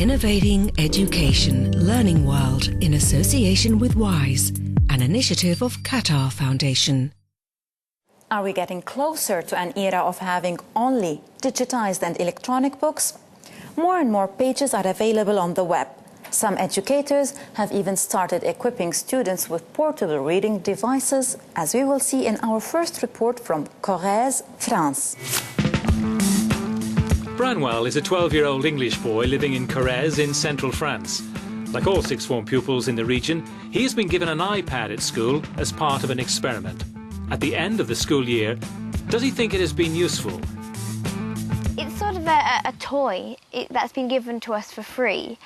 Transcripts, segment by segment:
Innovating Education Learning World in association with WISE, an initiative of Qatar Foundation. Are we getting closer to an era of having only digitized and electronic books? More and more pages are available on the web. Some educators have even started equipping students with portable reading devices, as we will see in our first report from Correze, France. Branwell is a 12-year-old English boy living in Correze in central France. Like all sixth form pupils in the region, he has been given an iPad at school as part of an experiment. At the end of the school year, does he think it has been useful? It's sort of a toy that's been given to us for free.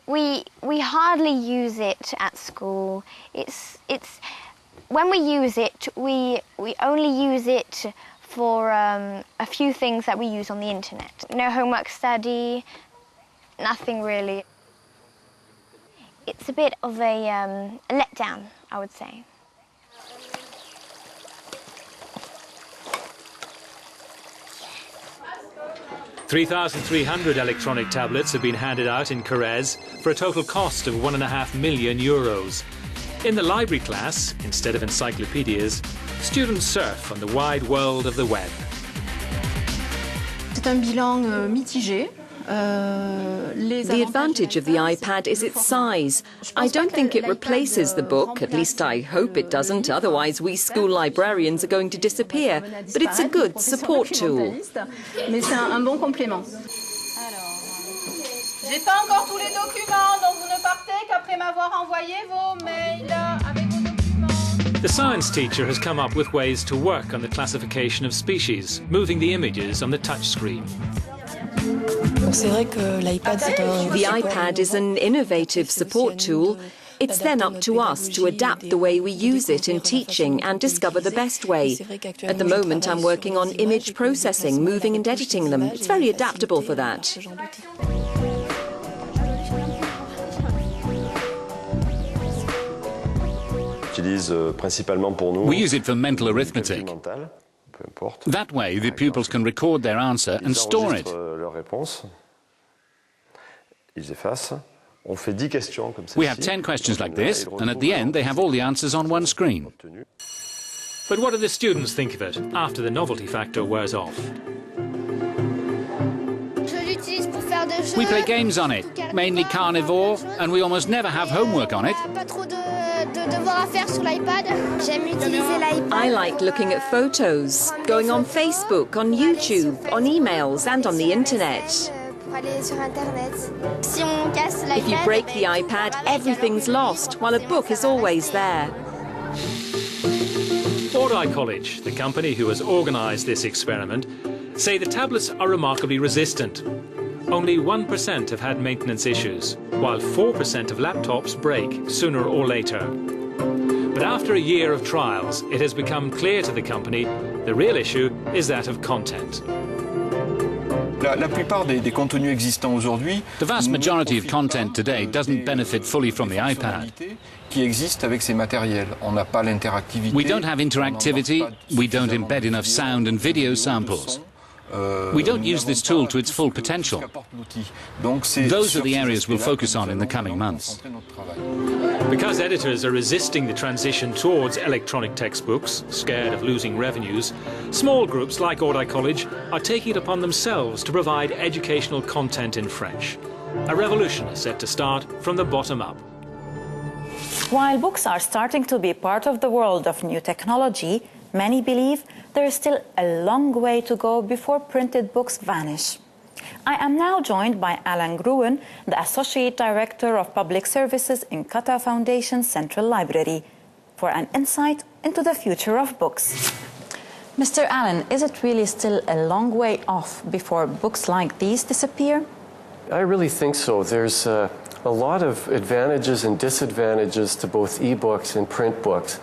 We hardly use it at school. It's when we use it, we only use it for a few things that we use on the internet. No homework study, nothing really. It's a bit of a letdown, I would say. €3,300 electronic tablets have been handed out in Correze for a total cost of €1.5 million. In the library class, instead of encyclopedias, students surf on the wide world of the web. C'est un bilan mitigé. The advantage of the iPad is its size. I don't think it replaces the book, at least I hope it doesn't, otherwise we school librarians are going to disappear. But it's a good support tool. Mais c'est un bon complément. J'ai pas encore tous les documents, donc vous ne partez qu'après m'avoir envoyé vos mails avec vos documents. The science teacher has come up with ways to work on the classification of species, moving the images on the touchscreen. The iPad is an innovative support tool. It's then up to us to adapt the way we use it in teaching and discover the best way. At the moment, I'm working on image processing, moving and editing them. It's very adaptable for that. We use it for mental arithmetic. That way, the pupils can record their answer and store it. We have 10 questions like this, and at the end they have all the answers on one screen. But what do the students think of it after the novelty factor wears off? We play games on it, mainly carnivore, and we almost never have homework on it. I like looking at photos, going on Facebook, on YouTube, on emails and on the internet. If you break the iPad, everything's lost, while a book is always there. Correze College, the company who has organised this experiment, say the tablets are remarkably resistant. Only 1% have had maintenance issues, while 4% of laptops break sooner or later. But after a year of trials, it has become clear to the company the real issue is that of content. The vast majority of content today doesn't benefit fully from the iPad. We don't have interactivity, we don't embed enough sound and video samples. We don't use this tool to its full potential. Those are the areas we'll focus on in the coming months. Because editors are resisting the transition towards electronic textbooks, scared of losing revenues, small groups like Correze College are taking it upon themselves to provide educational content in French. A revolution is set to start from the bottom up. While books are starting to be part of the world of new technology, many believe there is still a long way to go before printed books vanish. I am now joined by Alan Gruen, the Associate Director of Public Services in Qatar Foundation's Central Library, for an insight into the future of books. Mr. Allen, is it really still a long way off before books like these disappear? I really think so. There's a lot of advantages and disadvantages to both e-books and print books.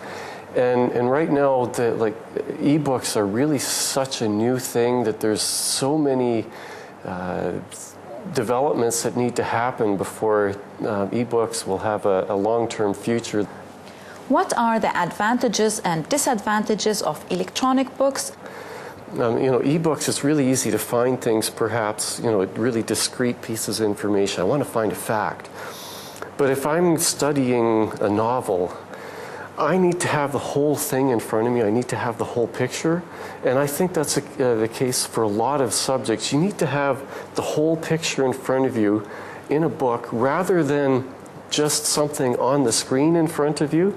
And right now, e-books are really such a new thing that there's so many developments that need to happen before e-books will have a long-term future. What are the advantages and disadvantages of electronic books? E-books, it's really easy to find things, perhaps, really discrete pieces of information. I want to find a fact. But if I'm studying a novel, I need to have the whole thing in front of me. I need to have the whole picture. And I think that's the case for a lot of subjects. You need to have the whole picture in front of you in a book rather than just something on the screen in front of you.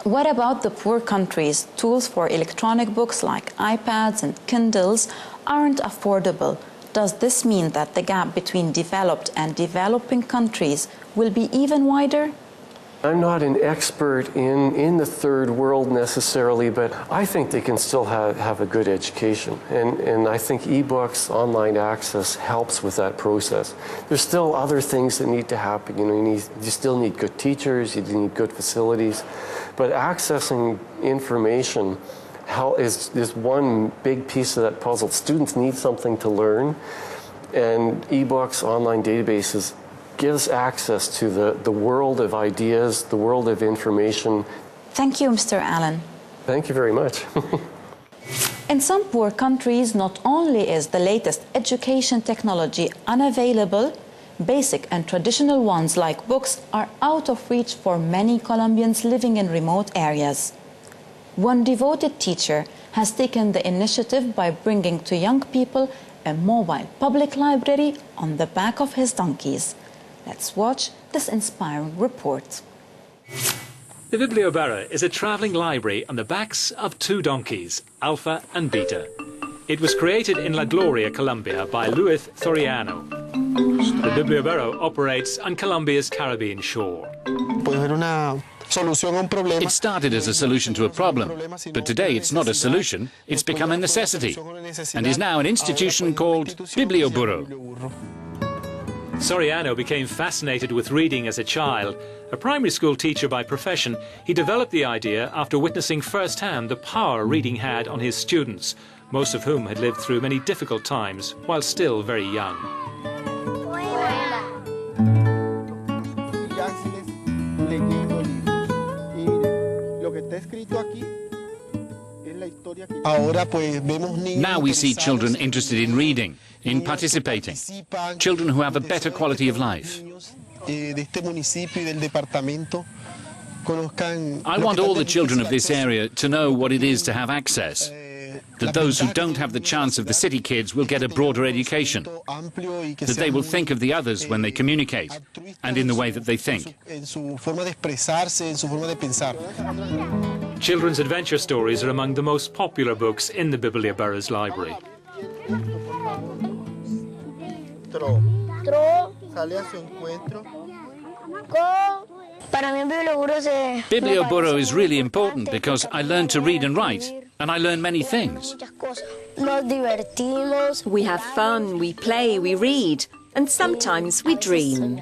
What about the poor countries? Tools for electronic books like iPads and Kindles aren't affordable. Does this mean that the gap between developed and developing countries will be even wider? I'm not an expert in the third world necessarily, but I think they can still have a good education. And I think e-books, online access helps with that process. There's still other things that need to happen. You still need good teachers, you need good facilities. But accessing information is one big piece of that puzzle. Students need something to learn, and e-books, online databases, gives access to the world of ideas, the world of information. Thank you, Mr. Allen. Thank you very much. In some poor countries, not only is the latest education technology unavailable, basic and traditional ones like books are out of reach for many Colombians living in remote areas. One devoted teacher has taken the initiative by bringing to young people a mobile public library on the back of his donkeys. Let's watch this inspiring report. The Biblioburo is a travelling library on the backs of two donkeys, Alpha and Beta. It was created in La Gloria, Colombia by Luis Soriano. The Biblioburo operates on Colombia's Caribbean shore. It started as a solution to a problem, but today it's not a solution, it's become a necessity, and is now an institution called Biblioburo. Soriano became fascinated with reading as a child. A primary school teacher by profession, he developed the idea after witnessing firsthand the power reading had on his students, most of whom had lived through many difficult times while still very young. Now we see children interested in reading, in participating, children who have a better quality of life. I want all the children of this area to know what it is to have access, that those who don't have the chance of the city kids will get a broader education, that they will think of the others when they communicate and in the way that they think. Children's adventure stories are among the most popular books in the Biblioboro's library. Biblioburo is really important because I learn to read and write, and I learn many things. We have fun, we play, we read, and sometimes we dream.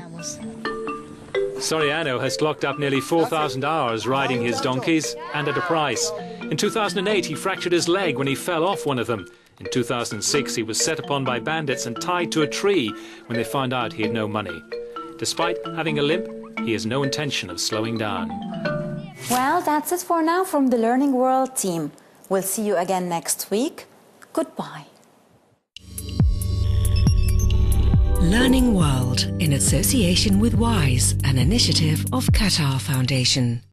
Soriano has clocked up nearly 4,000 hours riding his donkeys, and at a price. In 2008, he fractured his leg when he fell off one of them. In 2006, he was set upon by bandits and tied to a tree when they found out he had no money. Despite having a limp, he has no intention of slowing down. Well, that's it for now from the Learning World team. We'll see you again next week. Goodbye. Learning World in association with WISE, an initiative of Qatar Foundation.